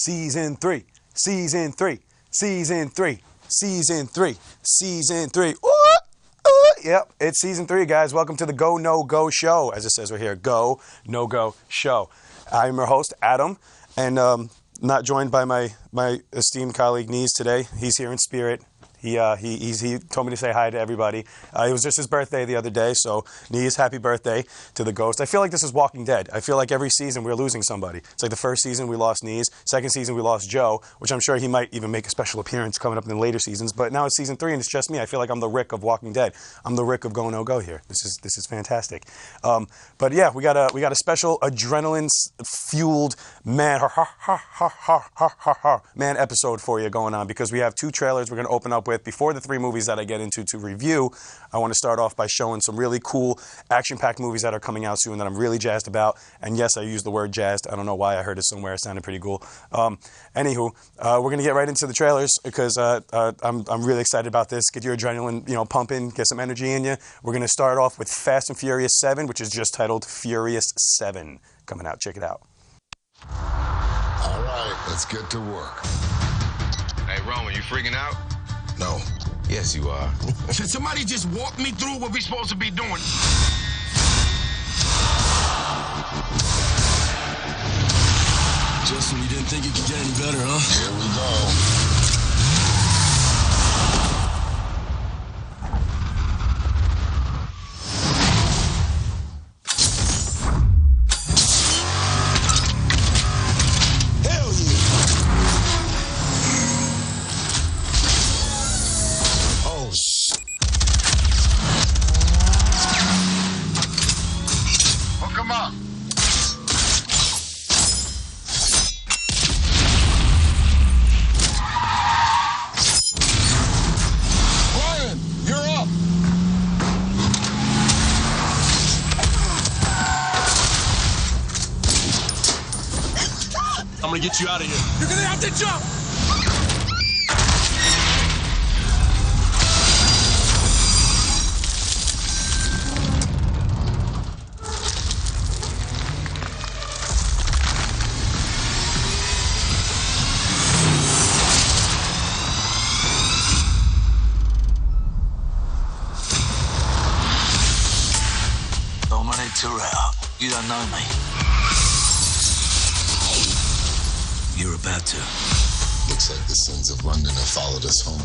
Season 3, Season 3, Season 3, Season 3, Season 3. Yep, it's Season 3, guys. Welcome to the GoNoGo show. As it says right here, GoNoGo show. I'm your host, Adam, and not joined by my esteemed colleague, Nees, today. He's here in spirit. He told me to say hi to everybody. It was just his birthday the other day, so Nees, happy birthday to the ghost. I feel like this is Walking Dead. I feel like every season we're losing somebody. It's like the first season we lost Nees, second season we lost Joe, which I'm sure he might even make a special appearance coming up in the later seasons. But now it's Season 3 and it's just me. I feel like I'm the Rick of Walking Dead. I'm the Rick of GoNoGo here. This is fantastic. But yeah, we got a special adrenaline fueled man episode for you going on, because we have two trailers we're going to open up with. Before the three movies that I get into to review, I want to start off by showing some really cool action-packed movies that are coming out soon that I'm really jazzed about. And yes, I use the word jazzed. I don't know why. I heard it somewhere. It sounded pretty cool. Anywho, we're going to get right into the trailers because I'm really excited about this. Get your adrenaline, pumping, get some energy in you. We're going to start off with Fast and Furious 7, which is just titled Furious 7. Coming out. Check it out. All right, let's get to work. Hey, Roman, you freaking out? No. Yes, you are. Can somebody just walk me through what we're supposed to be doing? Justin, you didn't think it could get any better, huh? Here we go. I'm gonna get you out of here. You're gonna have to jump! Dominic Terrell, you don't know me. You're about to. Looks like the sins of London have followed us home.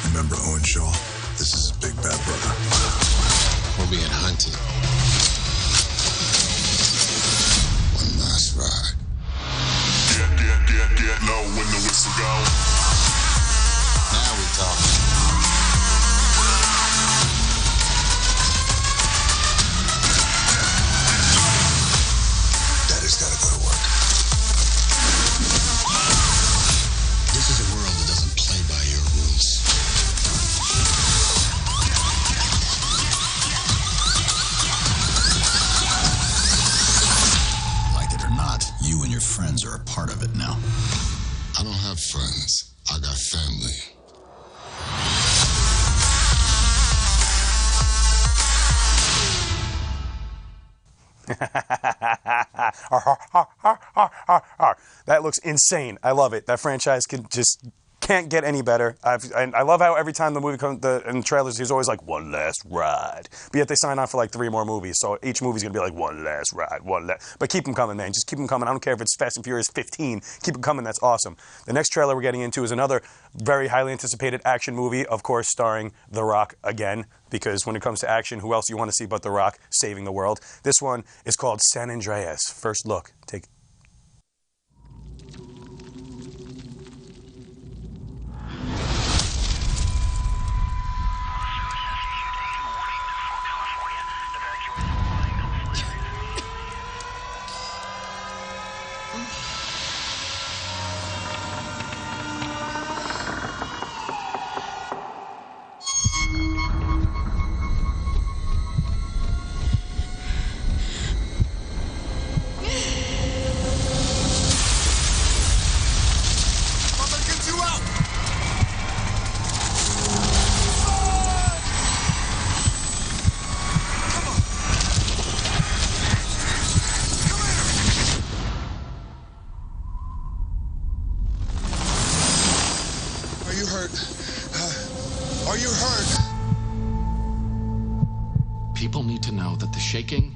Remember Owen Shaw? This is his big bad brother. We're being hunted. One last ride. Get low when the whistle goes. Now we talking. Daddy's gotta go to work. This is a world that doesn't play by your rules. Like it or not, you and your friends are a part of it now. I don't have friends. I got family. That looks insane. I love it. That franchise can't get any better. I love how every time the movie comes in the trailers, he's always like, one last ride. But yet they sign on for like 3 more movies. So each movie's going to be like, one last ride, But keep them coming, man. Just keep them coming. I don't care if it's Fast and Furious 15. Keep them coming. That's awesome. The next trailer we're getting into is another very highly anticipated action movie, of course, starring The Rock again. Because when it comes to action, who else you want to see but The Rock saving the world? This one is called San Andreas. First look. Take Are you hurt? People need to know that the shaking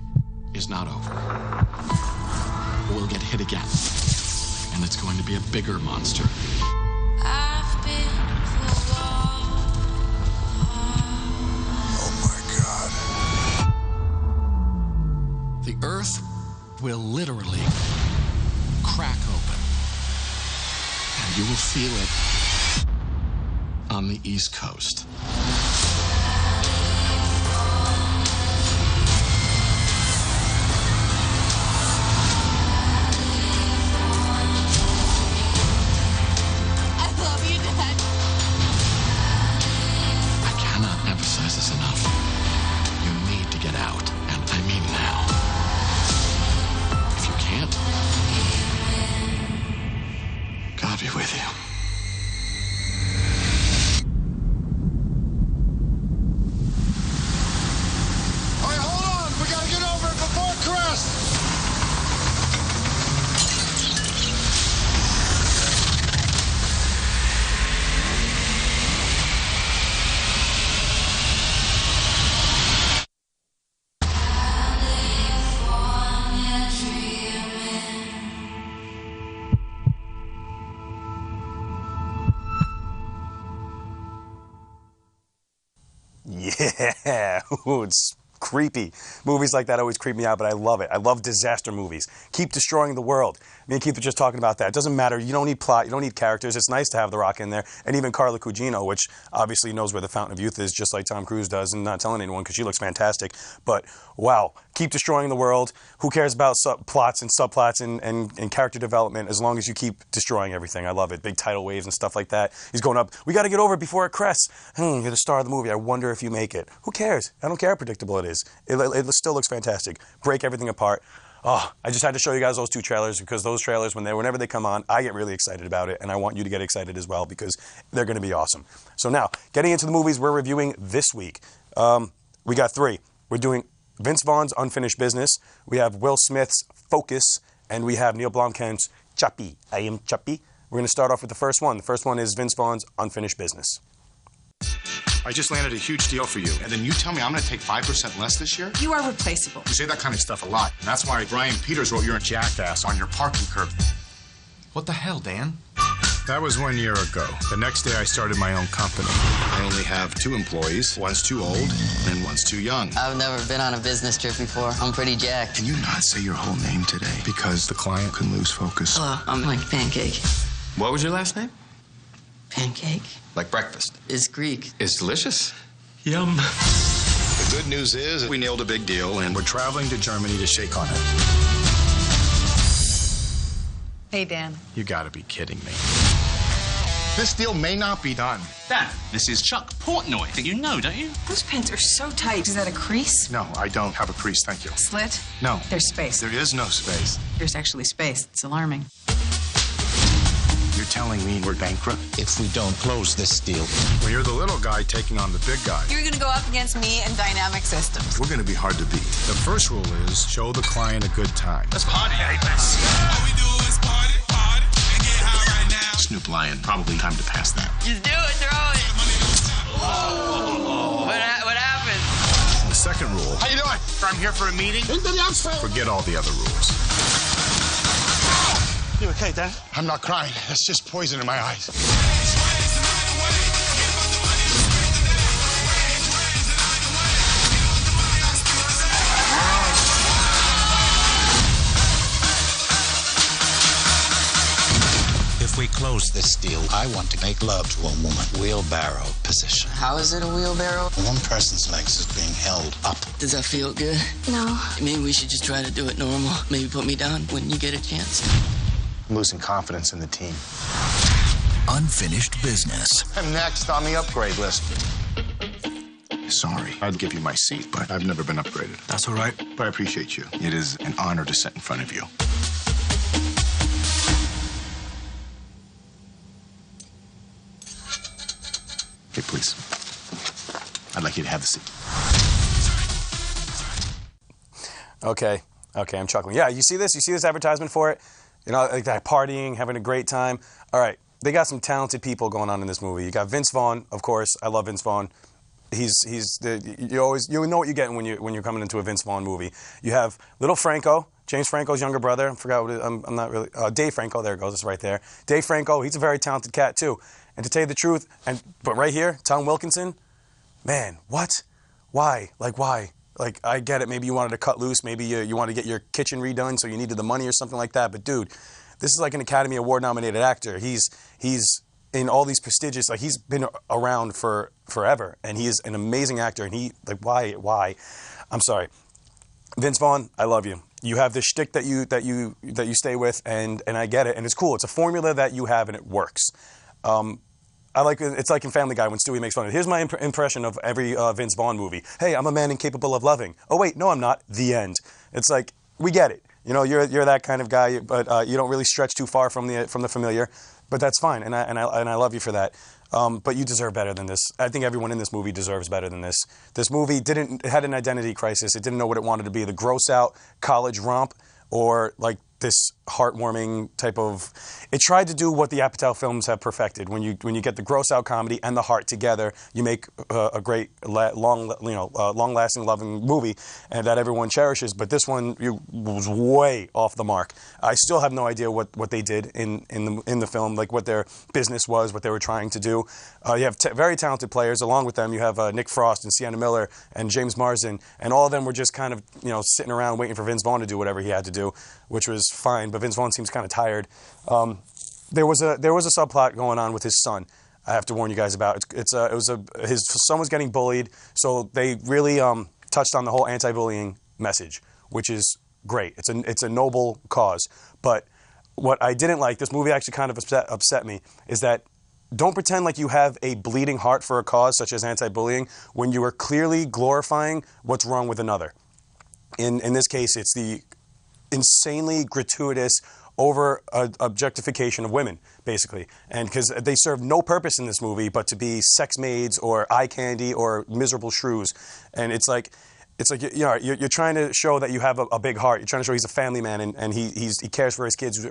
is not over. We'll get hit again, and it's going to be a bigger monster. Oh my God. The Earth will literally crack open, and you will feel it on the East Coast. I cannot emphasize this enough. You need to get out, and I mean now. If you can't, God be with you. All right, hold on. We gotta get over it before it crests. Yeah, ooh, it's creepy. Movies like that always creep me out, but I love it. I love disaster movies. Keep destroying the world. Me and Keith were just talking about that. It doesn't matter. You don't need plot. You don't need characters. It's nice to have The Rock in there. And even Carla Gugino, which obviously knows where the Fountain of Youth is, just like Tom Cruise does, and not telling anyone because she looks fantastic. But, wow, keep destroying the world. Who cares about plots and subplots and character development as long as you keep destroying everything? I love it. Big tidal waves and stuff like that. He's going up. We got to get over it before it crests. You're the star of the movie. I wonder if you make it. Who cares? I don't care how predictable it is. It still looks fantastic. Break everything apart. Oh, I just had to show you guys those two trailers because those trailers, whenever they come on, I get really excited about it, and I want you to get excited as well because they're going to be awesome. So now, getting into the movies we're reviewing this week. We got 3. We're doing Vince Vaughn's Unfinished Business. We have Will Smith's Focus, and we have Neil Blomkamp's Chuckie. I am Chuckie. We're going to start off with the first one. The first one is Vince Vaughn's Unfinished Business. I just landed a huge deal for you, and then you tell me I'm going to take 5% less this year? You are replaceable. You say that kind of stuff a lot, and that's why Brian Peters wrote you're a jackass on your parking curb. What the hell, Dan? That was 1 year ago. The next day I started my own company. I only have 2 employees. One's too old, and one's too young. I've never been on a business trip before. I'm pretty jacked. Can you not say your whole name today? Because the client can lose focus. Hello, I'm like Pancake. What was your last name? Pancake? Like breakfast. It's Greek. It's delicious. Yum. The good news is we nailed a big deal, and we're traveling to Germany to shake on it. Hey, Dan. You gotta be kidding me. This deal may not be done. Dan, this is Chuck Portnoy. Think you know, don't you? Those pants are so tight. Is that a crease? No, I don't have a crease, thank you. Slit? No. There's space. There is no space. There's actually space. It's alarming. You're telling me we're bankrupt? If we don't close this deal. Well, you're the little guy taking on the big guy. You're gonna go up against me and Dynamic Systems. We're gonna be hard to beat. The first rule is show the client a good time. Let's party, I guess. All we do is party, and get high right now. Snoop Lion, probably time to pass that. Just do it, throw it. What happened? The second rule. How you doing? I'm here for a meeting. Forget all the other rules. You okay, Dan? I'm not crying. That's just poison in my eyes. If we close this deal, I want to make love to a woman. Wheelbarrow position. How is it a wheelbarrow? One person's legs is being held up. Does that feel good? No. Maybe we should just try to do it normal. Maybe put me down when you get a chance. I'm losing confidence in the team. Unfinished Business. I'm next on the upgrade list. Sorry, I'd give you my seat, but I've never been upgraded. That's all right. But I appreciate you. It is an honor to sit in front of you. Okay, please. I'd like you to have the seat. Okay, I'm chuckling. Yeah, you see this? You see this advertisement for it? You know, like that partying, having a great time. All right, they got some talented people going on in this movie. You got Vince Vaughn, of course. I love Vince Vaughn. You know what you're getting when you're coming into a Vince Vaughn movie. You have Little Franco, James Franco's younger brother. I forgot what I'm not really. Dave Franco. There it goes. It's right there. Dave Franco. He's a very talented cat too. And to tell you the truth, but right here, Tom Wilkinson, man, what? Why? Like why? Like I get it. Maybe you wanted to cut loose. Maybe you wanted to get your kitchen redone, so you needed the money or something like that. But dude, this is like an Academy Award nominated actor. He's in all these prestigious, like he's been around for forever, and he is an amazing actor. And he, like, why? I'm sorry, Vince Vaughn, I love you. You have this shtick that you stay with, and I get it, and it's cool. It's a formula that you have, and it works. I like it's like in Family Guy when Stewie makes fun of it. Here's my impression of every Vince Vaughn movie. Hey, I'm a man incapable of loving. Oh wait, no, I'm not. The end. It's like we get it. You know, you're that kind of guy, but you don't really stretch too far from the familiar. But that's fine, and I love you for that. But you deserve better than this. I think everyone in this movie deserves better than this. This movie had an identity crisis. It didn't know what it wanted to be: the gross out college romp, or like this heartwarming type of. It tried to do what the Apatow films have perfected. When you get the gross out comedy and the heart together, you make a great long-lasting, loving movie, and that everyone cherishes. But this one was way off the mark. I still have no idea what they did in the film, like what their business was, what they were trying to do. You have very talented players. Along with them, you have Nick Frost and Sienna Miller and James Marsden, and all of them were just kind of sitting around waiting for Vince Vaughn to do whatever he had to do, which was fine. But Vince Vaughn seems kind of tired. There was a subplot going on with his son. I have to warn you guys about. His son was getting bullied, so they really touched on the whole anti-bullying message, which is great. It's a noble cause. But what I didn't like, this movie actually kind of upset me, is that don't pretend like you have a bleeding heart for a cause such as anti-bullying when you are clearly glorifying what's wrong with another. In this case, it's the insanely gratuitous over-objectification of women, basically. And because they serve no purpose in this movie but to be sex maids or eye candy or miserable shrews. And it's like you're trying to show that you have a big heart. You're trying to show he's a family man, and he cares for his kids.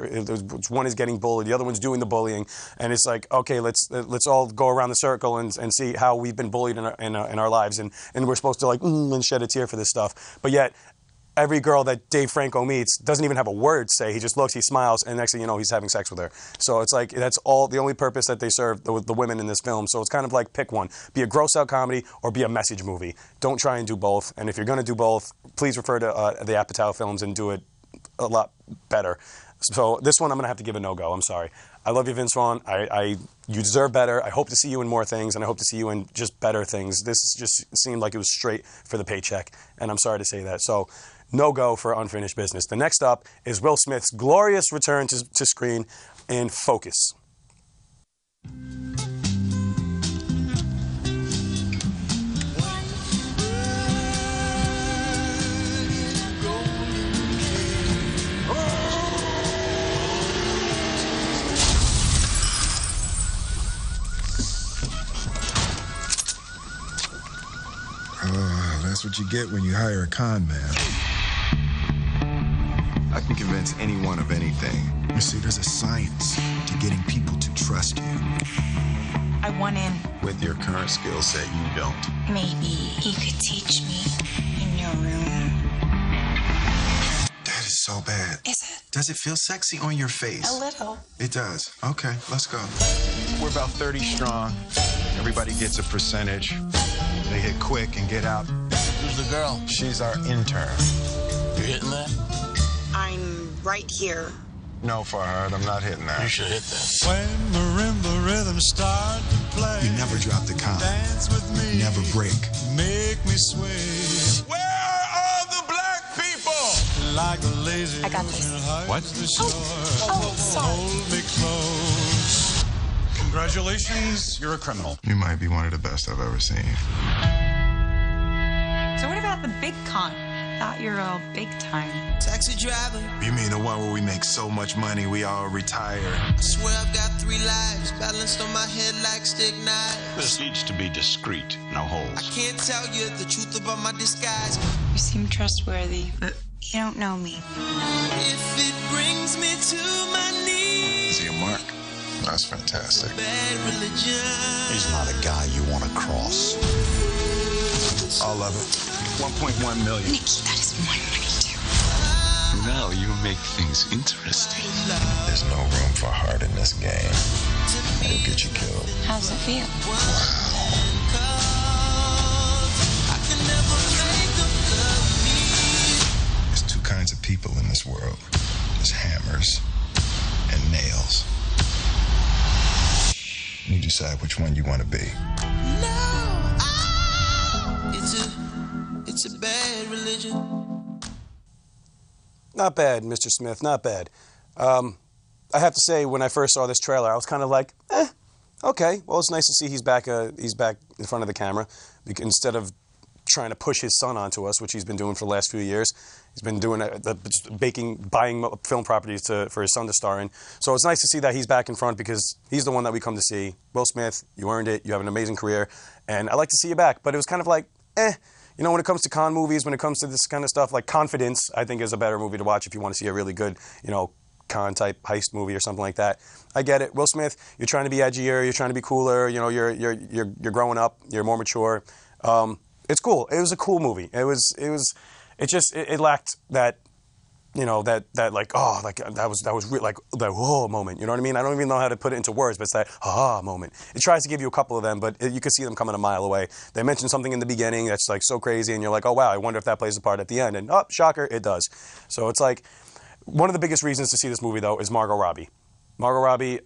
One is getting bullied, the other one's doing the bullying, and it's like, okay, let's all go around the circle and see how we've been bullied in our lives, and we're supposed to and shed a tear for this stuff. But yet, every girl that Dave Franco meets doesn't even have a word to say. He just looks, he smiles, and next thing you know, he's having sex with her. So it's like, that's all the only purpose that they serve the women in this film. So it's kind of like, pick one. Be a gross-out comedy or be a message movie. Don't try and do both. And if you're going to do both, please refer to the Apatow films and do it a lot better. So this one I'm going to have to give a no-go. I'm sorry. I love you, Vince Vaughn. You deserve better. I hope to see you in more things, and I hope to see you in just better things. This just seemed like it was straight for the paycheck, and I'm sorry to say that. So no-go for Unfinished Business. The next up is Will Smith's glorious return to screen in Focus. That's what you get when you hire a con man. I can convince anyone of anything. You see, there's a science to getting people to trust you. I want in. With your current skill set, you don't. Maybe you could teach me in your room. That is so bad. Is it? Does it feel sexy on your face? A little. It does. Okay, let's go. We're about 30 strong. Everybody gets a percentage. They hit quick and get out. Who's the girl? She's our intern. You hitting that? I'm right here. No, Farhad, I'm not hitting that. You should hit that. When marimba rhythms start to play, You never drop the con. dance with me, Never break. make me sway. Where are the black people? Like a lazy I got this. What? Sorry. Hold me close. Congratulations, you're a criminal. You might be one of the best I've ever seen. So what about the big con? Thought you were all big time. Taxi driver. You mean the one where we make so much money we all retire? I swear I've got 3 lives balanced on my head like stick knives. This needs to be discreet, no I holes. can't tell you the truth about my disguise. You seem trustworthy, but you don't know me. If it brings me to my knees. Is he a mark? That's fantastic. He's not a guy you want to cross. All of it. 1.1 million. Nicky, that is my money too. Now you make things interesting. There's no room for heart in this game. It'll get you killed. How's it feel? There's two kinds of people in this world. There's hammers and nails. You decide which one you want to be. It's a bad religion. Not bad, Mr. Smith, not bad. I have to say, when I first saw this trailer, I was kind of like, okay. Well, it's nice to see he's back in front of the camera. Instead of trying to push his son onto us, which he's been doing for the last few years. He's been doing buying film properties for his son to star in. So it's nice to see that he's back in front because he's the one that we come to see. Will Smith, you earned it. You have an amazing career. And I'd like to see you back. But it was kind of like, You know, when it comes to con movies, when it comes to this kind of stuff, like Confidence, I think is a better movie to watch if you want to see a really good, you know, con-type heist movie or something like that. I get it. Will Smith, you're trying to be edgier, you're trying to be cooler, you know, you're growing up, you're more mature. It's cool. It was a cool movie. It lacked that, you know, that like, oh, like that was real, like that whoa moment. You know what I mean? I don't even know how to put it into words, but it's that moment. It tries to give you a couple of them, but you can see them coming a mile away. They mention something in the beginning that's like so crazy, and you're like, oh wow, I wonder if that plays a part at the end. And oh, shocker, it does. So it's like one of the biggest reasons to see this movie though is Margot Robbie. Margot Robbie,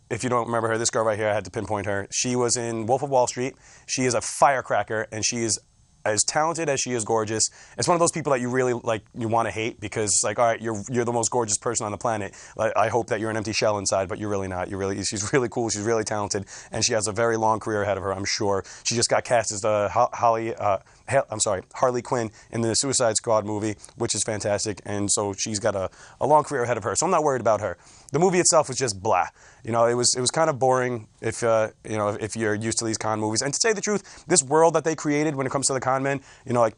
if you don't remember her, this girl right here, I had to pinpoint her. She was in Wolf of Wall Street. She is a firecracker, and she is as talented as she is gorgeous. It's one of those people that you really like, you want to hate because, like, all right, you're the most gorgeous person on the planet. Like, I hope that you're an empty shell inside, but you're really not. She's really cool. She's really talented, and she has a very long career ahead of her, I'm sure. She just got cast as the Harley Quinn in the Suicide Squad movie, which is fantastic, and so she's got a long career ahead of her. So I'm not worried about her. The movie itself was just blah. You know, it was kind of boring if if you're used to these con movies. And to say the truth, this world that they created when it comes to the con men, you know, like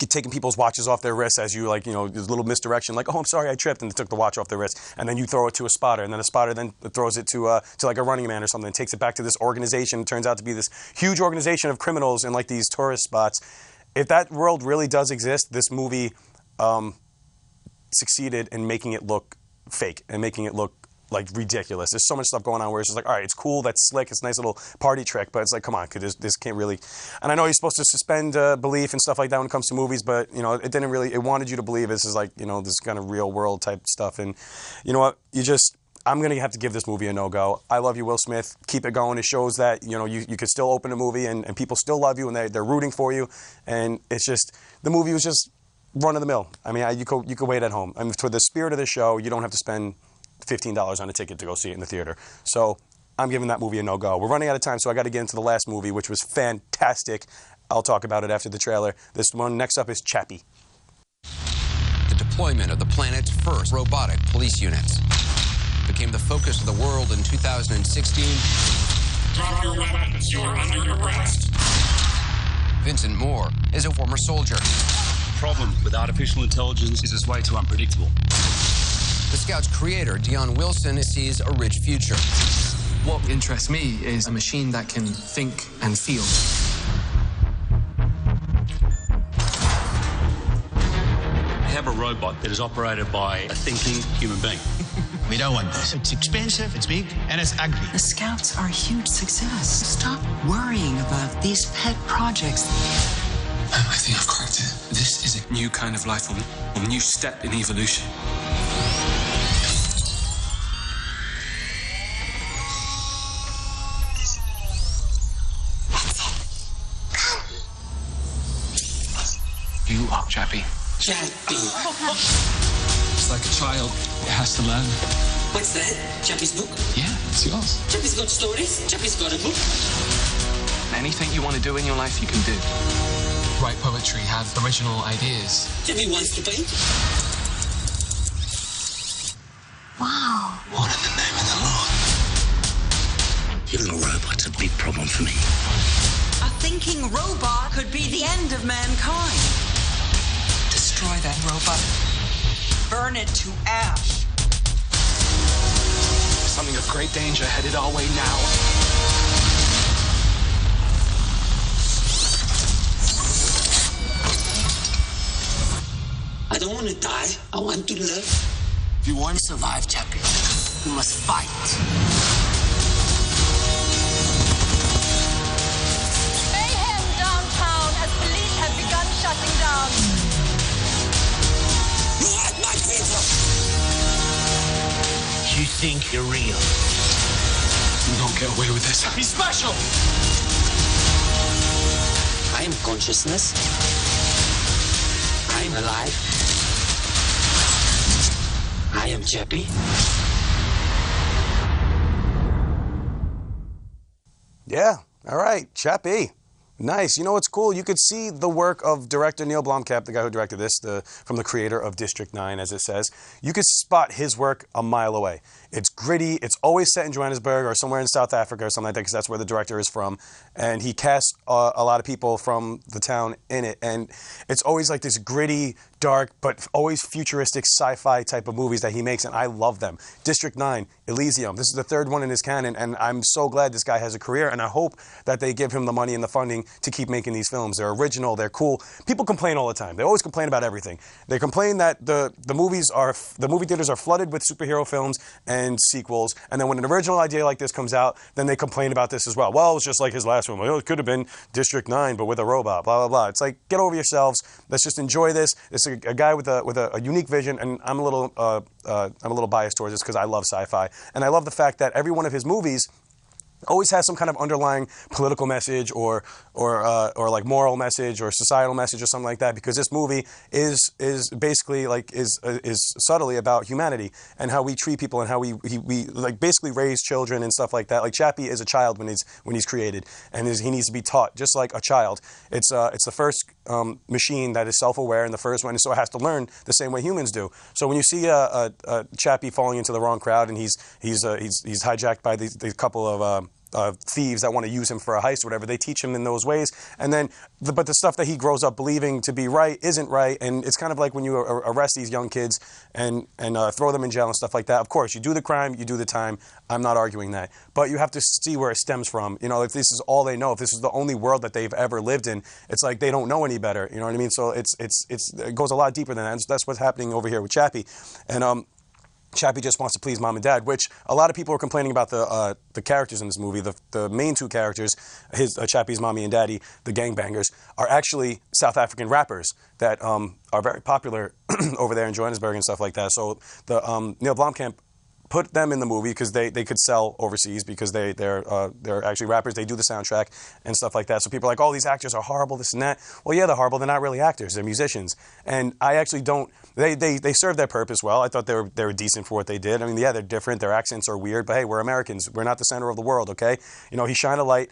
taking people's watches off their wrists as you, like, you know, there's a little misdirection, like, oh, I'm sorry, I tripped, and they took the watch off their wrist, and then you throw it to a spotter, and then a spotter then throws it to like a Running Man or something, and takes it back to this organization. It turns out to be this huge organization of criminals in like these tourist spots. If that world really does exist, this movie succeeded in making it look fake and making it look like ridiculous. There's so much stuff going on where it's just like, all right, it's cool, that's slick, it's a nice little party trick, but it's like, come on, this can't really. And I know you're supposed to suspend belief and stuff like that when it comes to movies, but you know, it didn't really. It wanted you to believe this is like, you know, this kind of real world type stuff. And you know what? I'm gonna have to give this movie a no-go. I love you, Will Smith. Keep it going. It shows that, you know, you could still open a movie and people still love you and they're rooting for you. And it's just, the movie was just run of the mill. I mean, you could wait at home. I mean, for the spirit of the show, you don't have to spend $15 on a ticket to go see it in the theater. So I'm giving that movie a no-go. We're running out of time, so I got to get into the last movie, which was fantastic. I'll talk about it after the trailer. This one next up is Chuckie. The deployment of the planet's first robotic police units became the focus of the world in 2016. Drop your weapons. You are under arrest. Vincent Moore is a former soldier. The problem with artificial intelligence is it's way too unpredictable. The Scout's creator, Dion Wilson, sees a rich future. What interests me is a machine that can think and feel. We have a robot that is operated by a thinking human being. We don't want this. It's expensive, it's big, and it's ugly. The Scouts are a huge success. Stop worrying about these pet projects. I think I've cracked it. This is a new kind of life form, a new step in evolution. You are Chappie. Chappie. It's like a child. It has to learn. What's that? Chappie's book? Yeah, it's yours. Chappie's got stories. Chappie's got a book. Anything you want to do in your life, you can do. Write poetry, have original ideas. Chappie wants to paint. Wow. What in the name of the Lord? Even a robot's a big problem for me. A thinking robot could be the end of mankind. Destroy that robot. Burn it to ash. something of great danger headed our way now. I don't want to die. I want to live. If you want to survive, Chuckie, you must fight. Mayhem downtown as police have begun shutting down. Let my people! You think you're real? You don't get away with this. He's special! I am consciousness. I am alive. I am Chuckie. Yeah, all right, Chappie. Nice. You know what's cool? You could see the work of director Neil Blomkamp, the guy who directed this, from the creator of District 9, as it says. You could spot his work a mile away. It's gritty. It's always set in Johannesburg or somewhere in South Africa or something like that, because that's where the director is from. And he casts a lot of people from the town in it. And it's always like this gritty, dark, but always futuristic sci-fi type of movies that he makes, and I love them. District 9, Elysium. This is the third one in his canon, and I'm so glad this guy has a career, and I hope that they give him the money and the funding to keep making these films. They're original, they're cool. People complain all the time. They always complain about everything. They complain that the movie theaters are flooded with superhero films and sequels, and then when an original idea like this comes out, then they complain about this as well. Well, it was just like his last one. Well, it could have been District 9, but with a robot, blah, blah, blah. It's like, get over yourselves. Let's just enjoy this. It's a guy with a unique vision, and I'm a little biased towards this because I love sci-fi, and I love the fact that every one of his movies always has some kind of underlying political message or like moral message or societal message or something like that, because this movie is basically like is subtly about humanity and how we treat people and how we like basically raise children and stuff like that. Like Chappie is a child when he's created, and he needs to be taught just like a child. It's the first machine that is self-aware and the first one, so it has to learn the same way humans do. So when you see a Chappie falling into the wrong crowd and he's hijacked by these couple of thieves that want to use him for a heist or whatever, they teach him in those ways, and then but the stuff that he grows up believing to be right isn't right, and it's kind of like when you arrest these young kids and throw them in jail and stuff like that. Of course, you do the crime, you do the time. I'm not arguing that, but you have to see where it stems from. You know, if this is all they know, if this is the only world that they've ever lived in, it's like they don't know any better. You know what I mean? So it goes a lot deeper than that. That's what's happening over here with Chappie, and Chappie just wants to please mom and dad, which a lot of people are complaining about the characters in this movie. The main two characters, Chappie's mommy and daddy, the gangbangers, are actually South African rappers that are very popular over there in Johannesburg and stuff like that. So Neil Blomkamp put them in the movie because they could sell overseas because they're actually rappers. They do the soundtrack and stuff like that. So people are like, oh, these actors are horrible, this and that. Well, yeah, they're horrible. They're not really actors. They're musicians. And I actually don't. They serve their purpose well. I thought they were decent for what they did. I mean, yeah, they're different. Their accents are weird. But hey, we're Americans. We're not the center of the world, okay? You know, he shined a light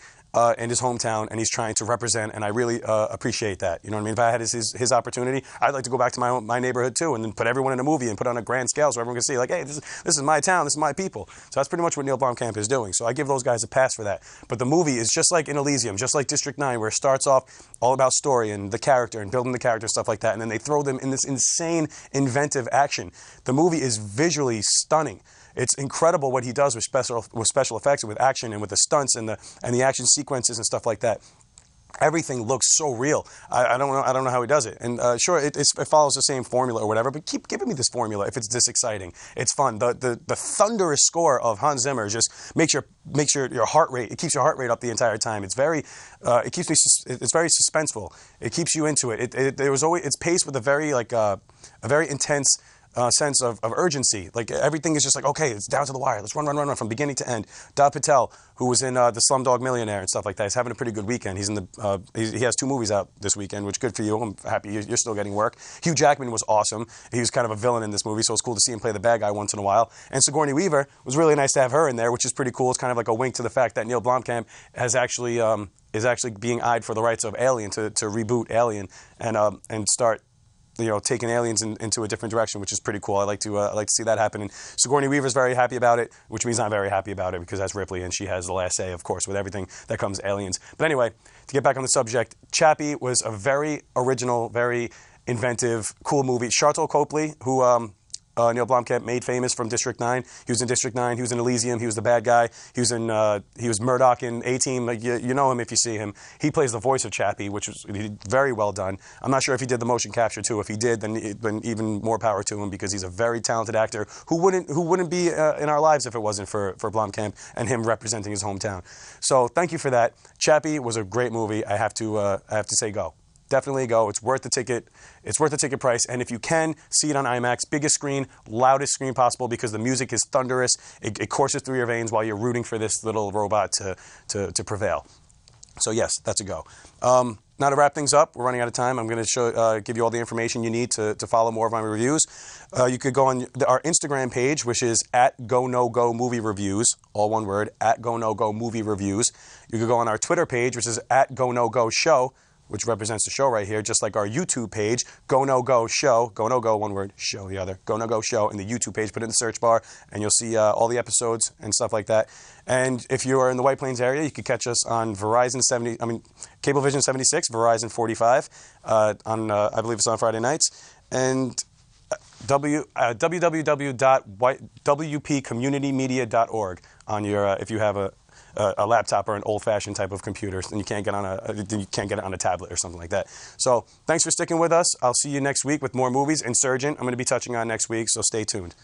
in his hometown, and he's trying to represent, and I really appreciate that. You know what I mean? If I had his opportunity, I'd like to go back to my neighborhood too, and then put everyone in a movie and put it on a grand scale so everyone can see, like, hey, this is my town, this is my people. So that's pretty much what Neil Blomkamp is doing. So I give those guys a pass for that. But the movie is just like in Elysium, just like District 9, where it starts off all about story and the character and building the character and stuff like that, and then they throw them in this insane, inventive action. The movie is visually stunning. It's incredible what he does with special effects and with action and with the stunts and the action sequences and stuff like that. Everything looks so real. I don't know how he does it. And sure, it follows the same formula or whatever, but keep giving me this formula if it's this exciting. It's fun. The thunderous score of Hans Zimmer just makes your heart rate. It keeps your heart rate up the entire time. It's very it's very suspenseful. It keeps you into it. It's paced with a very intense sense of urgency. Like everything is just like, okay, it's down to the wire. Let's run from beginning to end. Dev Patel, who was in the Slumdog Millionaire and stuff like that, is having a pretty good weekend. He's he has 2 movies out this weekend, which good for you. I'm happy you're still getting work. Hugh Jackman was awesome. He was kind of a villain in this movie, so it's cool to see him play the bad guy once in a while. And Sigourney Weaver was really nice to have her in there, which is pretty cool. It's kind of like a wink to the fact that Neil Blomkamp is actually being eyed for the rights of Alien to reboot Alien and start taking aliens into a different direction, which is pretty cool. I like to see that happen. And Sigourney Weaver's very happy about it, which means I'm very happy about it because that's Ripley, and she has the last say, of course, with everything that comes aliens. But anyway, to get back on the subject, Chappie was a very original, very inventive, cool movie. Sharlto Copley, who Neil Blomkamp made famous from District 9. He was in District 9. He was in Elysium. He was the bad guy. He was Murdoch in A-Team. You know him if you see him. He plays the voice of Chappie, which was very well done. I'm not sure if he did the motion capture too. If he did, then even more power to him, because he's a very talented actor who wouldn't be in our lives if it wasn't for Blomkamp and him representing his hometown. So thank you for that. Chappie was a great movie. I have to say go. Definitely go. It's worth the ticket. It's worth the ticket price. And if you can, see it on IMAX. Biggest screen, loudest screen possible, because the music is thunderous. It courses through your veins while you're rooting for this little robot to prevail. So yes, that's a go. Now to wrap things up, we're running out of time. I'm going to give you all the information you need to follow more of my reviews. You could go on our Instagram page, which is @GoNoGo Movie Reviews, all one word, @GoNoGo Movie Reviews. You could go on our Twitter page, which is @GoNoGo Show, which represents the show right here, just like our YouTube page, GoNoGo Show, GoNoGo, one word, show the other, GoNoGo Show, in the YouTube page. Put it in the search bar, and you'll see all the episodes and stuff like that. And if you are in the White Plains area, you could catch us on Cablevision 76, Verizon 45, I believe it's on Friday nights, and www.wpcommunitymedia.org on your, if you have a laptop or an old-fashioned type of computer, and you can't get it on a tablet or something like that. So thanks for sticking with us. I'll see you next week with more movies. Insurgent, I'm going to be touching on next week, so stay tuned.